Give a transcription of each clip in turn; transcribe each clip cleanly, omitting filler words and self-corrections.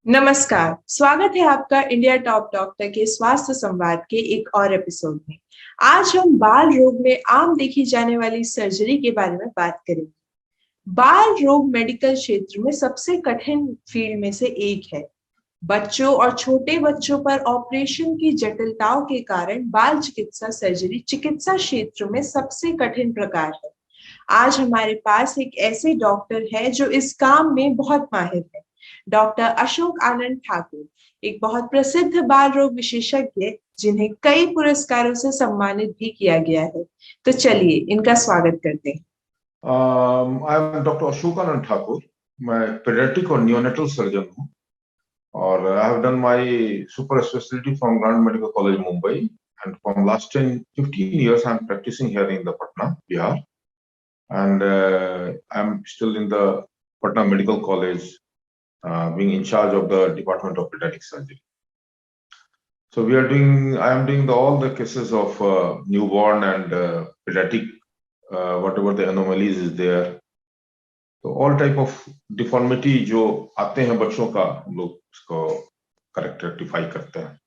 नमस्कार, स्वागत है आपका इंडिया टॉप डॉक्टर के स्वास्थ्य संवाद के एक और एपिसोड में। आज हम बाल रोग में आम देखी जाने वाली सर्जरी के बारे में बात करेंगे। बाल रोग मेडिकल क्षेत्र में सबसे कठिन फील्ड में से एक है। बच्चों और छोटे बच्चों पर ऑपरेशन की जटिलताओं के कारण बाल चिकित्सा सर्जरी चिकित्सा क्षेत्र में सबसे कठिन प्रकार है। आज हमारे पास एक ऐसे डॉक्टर है जो इस काम में बहुत माहिर है। डॉक्टर अशोक आनंद ठाकुर एक बहुत प्रसिद्ध बाल रोग विशेषज्ञ जिन्हें कई पुरस्कारों से सम्मानित भी किया गया है। तो चलिए इनका स्वागत करते हैं। I am doctor Ashok Anand Thakur. मैं पेडियाट्रिक और नियोनेटल सर्जन हूँ और I have done my super speciality from Grant Medical College Mumbai and from last 10-15 years I am practising here in the Patna, Bihar, and I am still in the Patna medical college being in charge of the Department of Pediatric Surgery. So I am doing all the cases of newborn and pediatric, whatever the anomalies is there. So all type of deformity जो आते हैं बच्चों का, हम लोग उसको correct rectify करते हैं।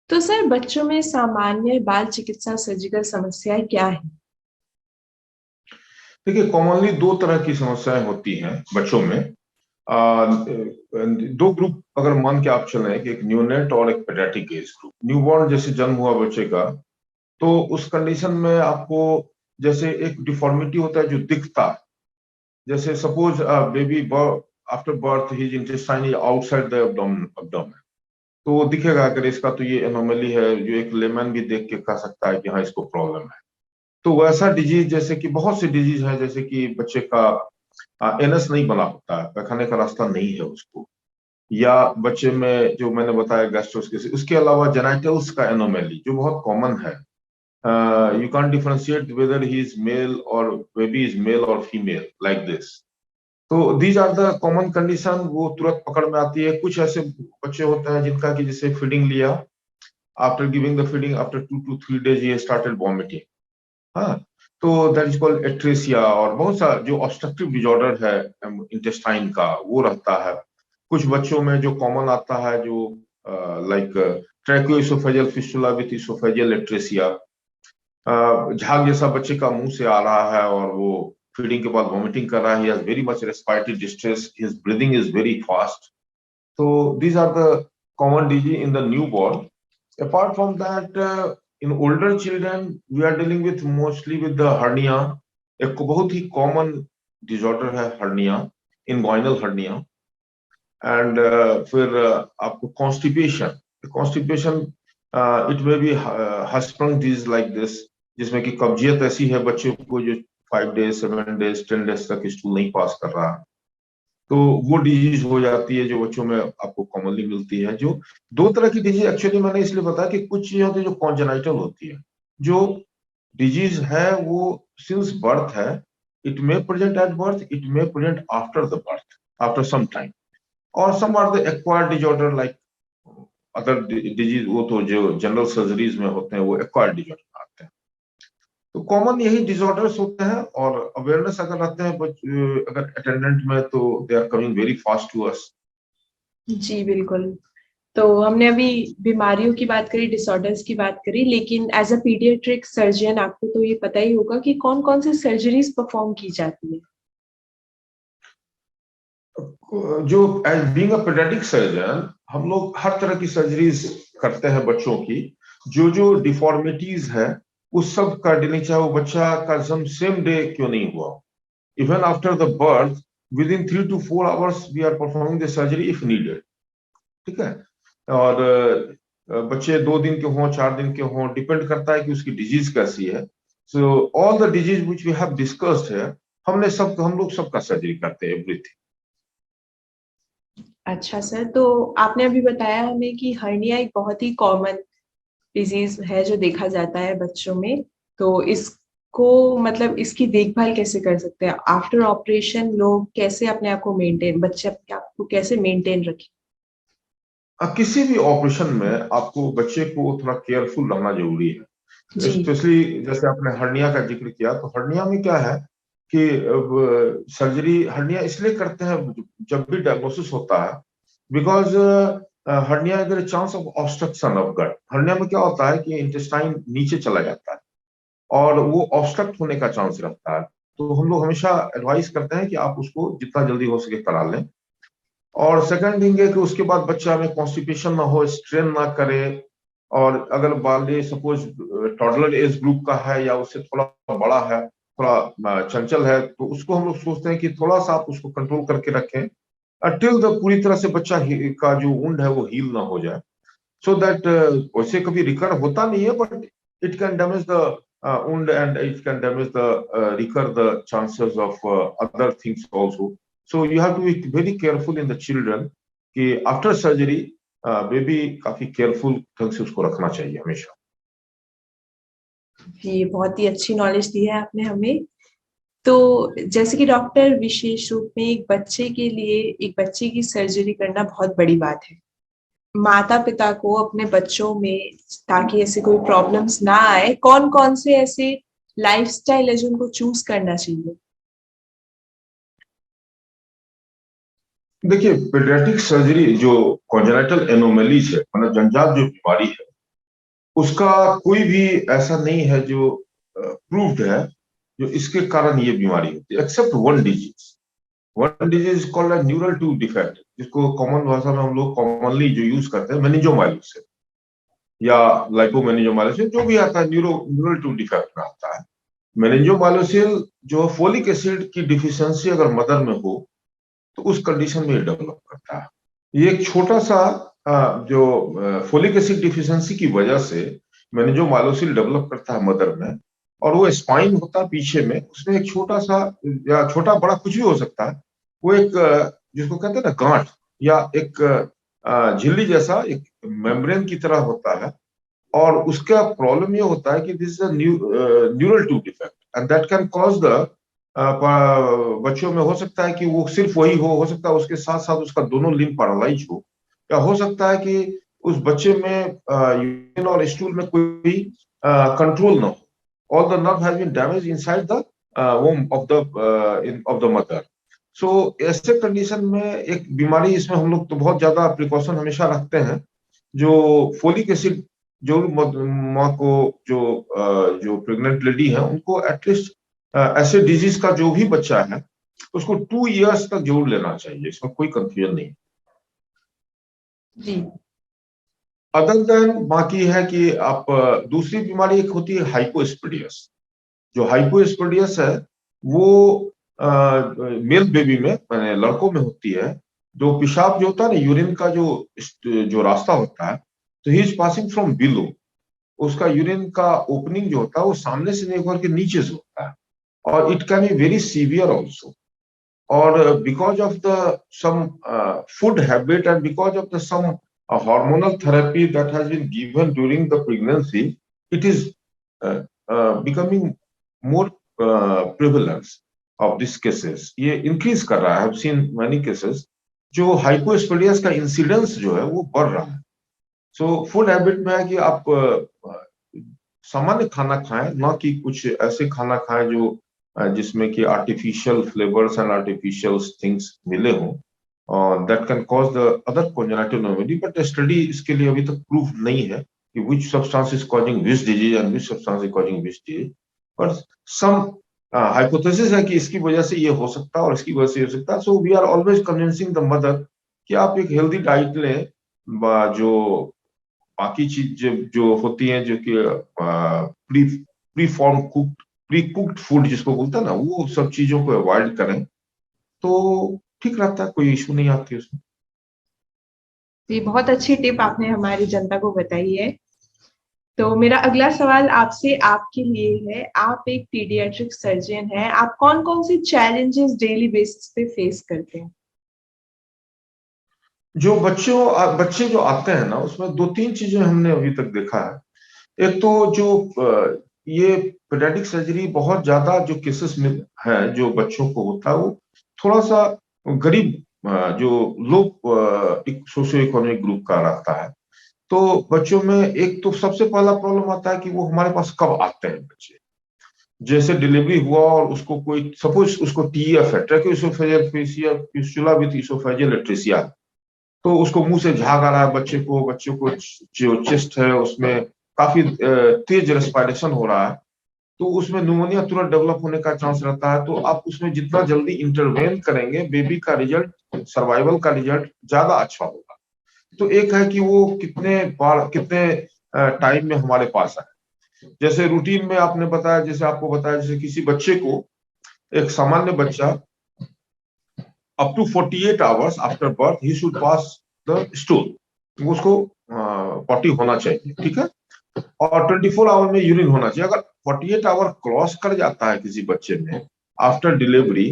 तो सर, बच्चों में सामान्य बाल चिकित्सा सर्जिकल समस्याएं क्या है? देखिए, कॉमनली दो तरह की समस्याएं होती हैं बच्चों में। दो ग्रुप अगर मान के आप चलें कि एक न्यूनेट और एक पेडियाट्रिक एज ग्रुप। न्यूबॉर्न जैसे जन्म हुआ बच्चे का, तो उस कंडीशन में आपको जैसे एक डिफॉर्मिटी होता है जो दिखता है। जैसे suppose baby after birth his intestine is outside the abdomen, तो वो दिखेगा अगर इसका तो ये एनोमली है, जो एक लेमन भी देख के कह सकता है कि हाँ इसको प्रॉब्लम है। तो वैसा डिजीज, जैसे कि बहुत सी डिजीज है, जैसे कि बच्चे का एनस नहीं बना होता है, पैखाने का रास्ता नहीं है उसको, या बच्चे में जो मैंने बताया गैस्ट्रोस्किस, उसके अलावा जेनाइटल्स का एनोमली जो बहुत कॉमन है। You can't differentiate whether he is male or baby is male or female like this. तो these are the common condition, वो तुरंत पकड़ में आती है। कुछ ऐसे बच्चे होते हैं जिनका कि जैसे फीडिंग लिया, after giving the feeding after 2 to 3 days he started vomiting, हाँ, तो दैट इज कॉल्ड एट्रेसिया। और बहुत सा जो ऑब्स्ट्रक्टिव डिजॉर्डर है इंटेस्टाइन का, वो रहता है। कुछ बच्चों में जो कॉमन आता है, जो like tracheoesophageal fistula with esophageal atresia, झाग जैसा बच्चे का मुंह से आ रहा है और वो फीडिंग के बाद वॉमिटिंग कर रहा है, he has very much respiratory distress, his breathing is very fast. So these are the common disease in the newborn. Apart from that, in older children we are dealing with mostly with the hernia. एक बहुत ही common disorder है hernia, inguinal hernia. And फिर आपको constipation, it may be Hirschsprung disease like this, जिसमें कि कब्जियत ऐसी है बच्चे को जो 5 days, 7 days, 10 days तक स्टूल नहीं पास कर रहा, तो वो डिजीज हो जाती है जो बच्चों में आपको कॉमनली मिलती है। जो दो तरह की डिजीज एक्चुअली मैंने इसलिए बताया कि कुछ चीजें होती है जो कॉन्जेनाइटल होती है, जो डिजीज है वो सिंस बर्थ है। It may present at birth, it may present after the birth, after some time, और some are the acquired disorder like other disease, वो तो जो जनरल सर्जरीज में होते हैं वो एक्वायर्ड डिजॉर्डर आते हैं। तो कॉमन यही डिसऑर्डर्स होते हैं, और अवेयरनेस अगर रहते हैं अगर अटेंडेंट में, तो they are coming very fast to us. जी बिल्कुल। तो हमने अभी बीमारियों की बात करी, डिसऑर्डर्स की बात करी, लेकिन एज अ पीडियाट्रिक सर्जन आपको तो ये पता ही होगा कि कौन कौन सी सर्जरीज परफॉर्म की जाती है। जो as being a paediatric surgeon, हम लोग हर तरह की सर्जरीज करते हैं बच्चों की। जो जो डिफॉर्मिटीज है उस सब का डीलिंग, चाहे वो बच्चा का जन्म सेम डे क्यों नहीं हुआ, even after the birth within 3 to 4 hours we are performing the surgery if needed. ठीक है, और बच्चे 2 दिन के हों, 4 दिन के हों, डिपेंड करता है कि उसकी डिजीज कैसी है। So all the disease which we have discussed है, हम लोग सबका सर्जरी करते हैं, एवरीथिंग। अच्छा सर, तो आपने अभी बताया हमें कि हर्निया एक बहुत ही कॉमन डिजीज है जो देखा जाता है बच्चों में। तो इसको मतलब इसकी देखभाल कैसे कर सकते हैं आफ्टर ऑपरेशन? लोग कैसे अपने आप को मेंटेन, बच्चे अपने आप को कैसे मेंटेन रखें? किसी भी ऑपरेशन में आपको बच्चे को थोड़ा केयरफुल रहना जरूरी है। जी स्पेशली जैसे आपने हर्निया का जिक्र किया, तो हर्निया में क्या है कि सर्जरी हर्निया इसलिए करते हैं जब भी डायग्नोसिस होता है because hernia is a chance of obstruction of gut. Hernia में क्या होता है कि इंटेस्टाइन नीचे चला जाता है और वो ऑब्स्ट्रक्ट होने का चांस रहता है। तो हम लोग हमेशा एडवाइस करते हैं कि आप उसको जितना जल्दी हो सके करा लें। और सेकंड थिंग है कि उसके बाद बच्चा में कॉन्स्टिपेशन ना हो, स्ट्रेन ना करे। और अगर बाल सपोज टॉडलर एज ग्रुप का है या उससे थोड़ा बड़ा है, थोड़ा चंचल है, तो उसको हम लोग सोचते हैं कि थोड़ा सा आप उसको कंट्रोल करके रखें टिल द पूरी तरह से बच्चा का जो वुंड है वो हील ना हो जाए। सो दैट वैसे कभी रिकर होता नहीं है, but it can damage the wound and it can damage the recur the chances of other things also. So you have to be very careful in the children कि after surgery baby काफी careful ढंग से उसको रखना चाहिए हमेशा। ये बहुत ही अच्छी नॉलेज दी है आपने हमें। तो जैसे कि डॉक्टर, विशेष रूप में एक बच्चे के लिए एक बच्चे की सर्जरी करना बहुत बड़ी बात है। माता पिता को अपने बच्चों में, ताकि ऐसे कोई प्रॉब्लम्स ना आए, कौन कौन से ऐसे लाइफस्टाइल है जो उनको चूज करना चाहिए? देखिए, पेडियाट्रिक सर्जरी जो कॉन्जेनिटल एनोमलीज है, मतलब जन्मजात जो बीमारी है, उसका कोई भी ऐसा नहीं है जो प्रूव्ड है जो इसके कारण ये बीमारी होती है, except one disease. One disease called neural tube defect, जिसको कॉमन भाषा में हम लोग कॉमनली जो यूज करते हैं मेनिंजोमाइलोसिस या लाइपोमेनिंजोमाइलोसिस, जो भी आता है न्यूरल ट्यूब डिफेक्ट में आता है। मेनिंजोमाइलोसिस जो फोलिक एसिड की डिफिशियंसी अगर मदर में हो तो उस कंडीशन में ये डेवलप करता है। ये एक छोटा सा जो फोलिक एसिड डिफिशियंसी की वजह से मेनिंजोमाइलोसिस डेवलप करता है मदर में, और वो स्पाइन होता है पीछे में, उसमें एक छोटा सा या छोटा बड़ा कुछ भी हो सकता है, वो एक जिसको कहते हैं ना गांठ या एक झिल्ली जैसा एक मेम्ब्रेन की तरह होता है। और उसका प्रॉब्लम ये होता है कि this is neural tube defect and that can cause the बच्चों में हो सकता है कि वो सिर्फ वही हो सकता है उसके साथ साथ उसका दोनों लिम्ब पैरालाइज हो, या हो सकता है कि उस बच्चे में यूरिन और स्टूल में कोई कंट्रोल ना हो, all the nerve has been damage inside the womb of the mother. So ऐसे कंडीशन में एक बीमारी, इसमें हम लोग तो बहुत ज्यादा प्रिकॉशन हमेशा रखते हैं। जो फोलिक एसिड जो माँ को जो प्रेग्नेंट लेडी है उनको एटलीस्ट ऐसे डिजीज का जो भी बच्चा है उसको 2 इयर्स तक जरूर लेना चाहिए, इसमें कोई कंफ्यूजन नहीं। जी। अदर देन बाकी है कि आप दूसरी बीमारी एक होती है हाइपोस्पेडियस। जो हाइपोस्पेडियस है वो मेल बेबी में, मैंने लड़कों में होती है। जो पेशाब जो होता है ना, यूरिन का जो रास्ता होता है, तो he is passing from below. उसका यूरिन का ओपनिंग जो होता है वो सामने से नहीं होकर के नीचे से होता है, और it can be very severe also. or because of the some food habit and because of the some hormonal therapy that has been given during the pregnancy, it is becoming more prevalence of these cases. ये increase कर रहा है। I have seen many cases जो हाइपोस्पेडियस का incidence जो है वो बढ़ रहा है। सो फूड हैबिट में है कि आप सामान्य खाना खाएं, ना कि कुछ ऐसे खाना खाएं जो जिसमें कि artificial flavours and artificial things मिले हों, that can cause the other congenital anomaly. But study इसके लिए अभी तक प्रूफ नहीं है कि which substance is causing which disease and which substance is causing which disease. But some hypothesis है कि इसकी वजह से ये हो सकता है और इसकी वजह से हो सकता है। So we are always convincing the mother कि आप एक हेल्दी डाइट लें, जो बाकी चीज जो होती हैं, जो कि pre pre form cooked pre cooked food जिसको बोलते हैं ना, वो सब चीजों को अवॉइड करें तो ठीक रहता है, कोई इशू नहीं आती उसमें। ये बहुत अच्छी टिप आपने हमारी जनता को बताई है। तो मेरा अगला सवाल आपसे आपके लिए है। आप एक पीडियाट्रिक सर्जन हैं, आप कौन कौन से चैलेंजेस डेली बेसिस पे फेस करते हैं? जो बच्चे जो आते हैं ना, उसमें 2-3 चीजें हमने अभी तक देखा है। एक तो जो ये पेडियाट्रिक सर्जरी बहुत ज्यादा जो केसेस में है जो बच्चों को होता है, वो थोड़ा सा गरीब जो लो सोशियो इकोनॉमिक ग्रुप का रहता है। तो बच्चों में एक तो सबसे पहला प्रॉब्लम आता है कि वो हमारे पास कब आते हैं बच्चे। जैसे डिलीवरी हुआ और उसको कोई सपोज उसको टीएफ है, ट्रैकोइसोफेजियल फिस्टुला विद इसोफेजियल एट्रेसिया, तो उसको मुंह से झाग आ रहा है बच्चे को जो चेस्ट है उसमें काफी तेज रेस्पिरेशन हो रहा है, तो उसमें न्यूमोनिया तुरंत डेवलप होने का चांस रहता है। तो आप उसमें जितना जल्दी इंटरवेन करेंगे, बेबी का रिजल्ट, सर्वाइवल का रिजल्ट ज्यादा अच्छा होगा। तो एक है कि वो कितने टाइम में हमारे पास आए। जैसे रूटीन में आपने बताया, जैसे आपको बताया, जैसे किसी बच्चे को, एक सामान्य बच्चा up to 48 hours after birth he should pass the stool, उसको पॉटी होना चाहिए, ठीक है। और 24 आवर में यूरिन होना चाहिए। अगर 48 आवर क्रॉस कर जाता है किसी बच्चे में आफ्टर डिलीवरी,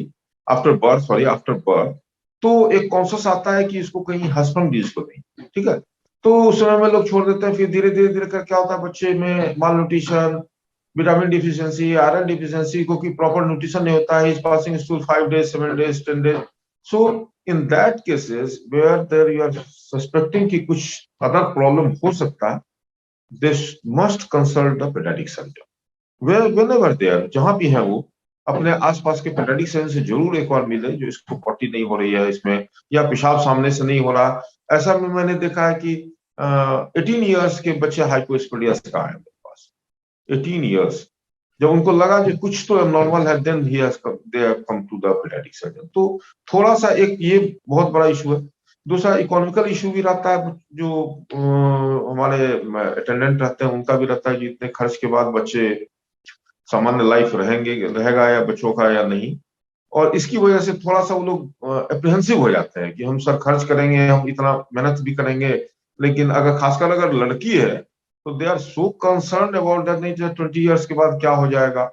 आफ्टर बर्थ, तो एक कॉन्शियस आता है कि इसको कहीं हस्बैंड भी इसको नहीं, ठीक है। तो उस समय में लोग छोड़ देते हैं, फिर धीरे धीरे धीरे कर क्या होता है, बच्चे में malnutrition, vitamin deficiency, iron deficiency, क्योंकि प्रॉपर न्यूट्रिशन नहीं होता है, is passing stool 5 days 7 days 10 days। So in that cases where there you are suspecting कि कुछ अदर प्रॉब्लम हो सकता है, they must consult the pediatric center whenever they are, जहां भी है वो अपने आसपास के पेडियाट्रिक सेंटर से जरूर एक बार मिले, जो इसको पॉटी नहीं हो रही है इसमें, या पेशाब सामने से नहीं हो रहा। ऐसा में मैंने देखा है कि 18 ईयर्स के बच्चे हाइपोस्पेडियस का है मेरे पास, 18 ईयर्स, जब उनको लगा कि कुछ तो नॉर्मल है, then he has come to the paediatric surgeon. तो थोड़ा सा एक ये बहुत बड़ा इशू है। दूसरा इकोनॉमिकल इशू भी रहता है, जो हमारे अटेंडेंट रहते हैं उनका भी रहता है कि इतने खर्च के बाद बच्चे सामान्य लाइफ रहेगा या बच्चों का या नहीं। और इसकी वजह से थोड़ा सा वो लोग एप्रीहेंसिव हो जाते हैं कि हम सर खर्च करेंगे, हम इतना मेहनत भी करेंगे, लेकिन अगर खासकर अगर लड़की है तो they are so concern about that, नहीं 20 ईयर्स के बाद क्या हो जाएगा।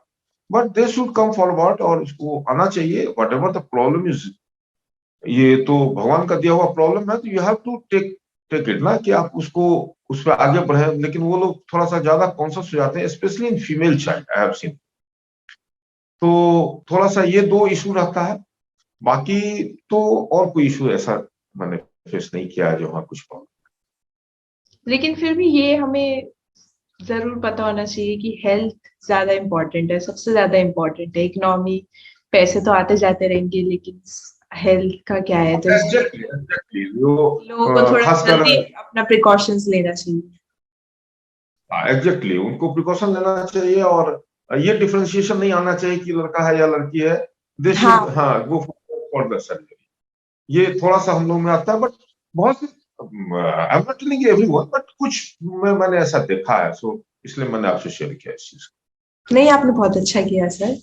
But they should come forward और उसको आना चाहिए, whatever the problem is. ये तो भगवान का दिया हुआ प्रॉब्लम है, तो you have to take it ना, कि आप उसको उस पर आगे बढ़े। लेकिन वो लोग थोड़ा सा ज्यादा कॉन्शियस हो जाते हैं, specially in female child I have seen. तो थोड़ा सा ये दो इशू रहता है, बाकी तो और कोई इशू ऐसा मैंने फेस नहीं किया है जो हाँ कुछ प्रॉब्लम। लेकिन फिर भी ये हमें जरूर पता होना चाहिए कि हेल्थ ज्यादा इम्पोर्टेंट है, सबसे ज्यादा इम्पोर्टेंट है। इकोनॉमी, पैसे तो आते जाते रहेंगे, लेकिन हेल्थ का क्या है, तो इसलिए एग्जैक्टली लोगों को थोड़ा खासकर जल्दी अपना प्रिकॉशंस लेना चाहिए। एग्जैक्टली उनको प्रिकॉशन लेना चाहिए, और ये डिफरेंशिएशन नहीं आना चाहिए कि लड़का है या लड़की है। दे शुड हाँ, हाँ गो फॉर द सर्जरी। ये थोड़ा सा हम लोग में आता है, बट बहुत I am not telling everyone, but कुछ मैंने ऐसा देखा है, सो इसलिए मैंने आपसे शेयर किया इस चीज को। नहीं, आपने बहुत अच्छा किया सर।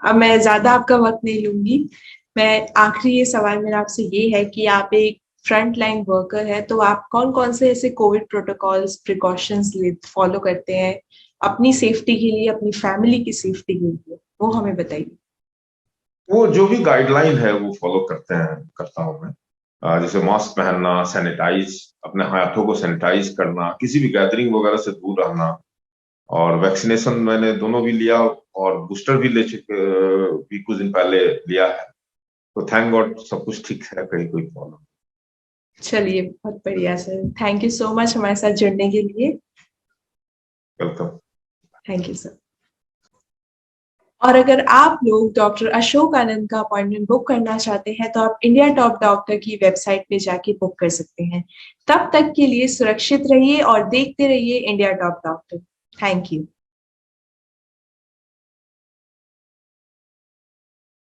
अब मैं ज्यादा आपका वक्त नहीं लूंगी। मैं आखिरी ये सवाल मेरा आपसे ये है कि आप एक फ्रंट लाइन वर्कर है, तो आप कौन कौन से ऐसे कोविड प्रोटोकॉल्स, प्रिकॉशंस फॉलो करते हैं अपनी सेफ्टी के लिए, अपनी फैमिली की सेफ्टी के लिए, वो हमें बताइए। वो जो भी गाइडलाइन है वो फॉलो करता हूँ मैं। जैसे मास्क पहनना, सैनिटाइज, अपने हाथों को सैनिटाइज करना, किसी भी गैदरिंग वगैरह से दूर रहना, और वैक्सीनेशन मैंने दोनों भी लिया, और बूस्टर भी ले चुके भी कुछ दिन पहले लिया है। तो थैंक गॉड सब कुछ ठीक है, कहीं कोई प्रॉब्लम। चलिए, बहुत बढ़िया sir, thank you so much हमारे साथ जुड़ने के लिए। वेलकम। Thank you sir. और अगर आप लोग डॉक्टर अशोक आनंद का अपॉइंटमेंट बुक करना चाहते हैं, तो आप इंडिया टॉप डॉक्टर की वेबसाइट पे जाके बुक कर सकते हैं। तब तक के लिए सुरक्षित रहिए और देखते रहिए India top doctor. Thank you.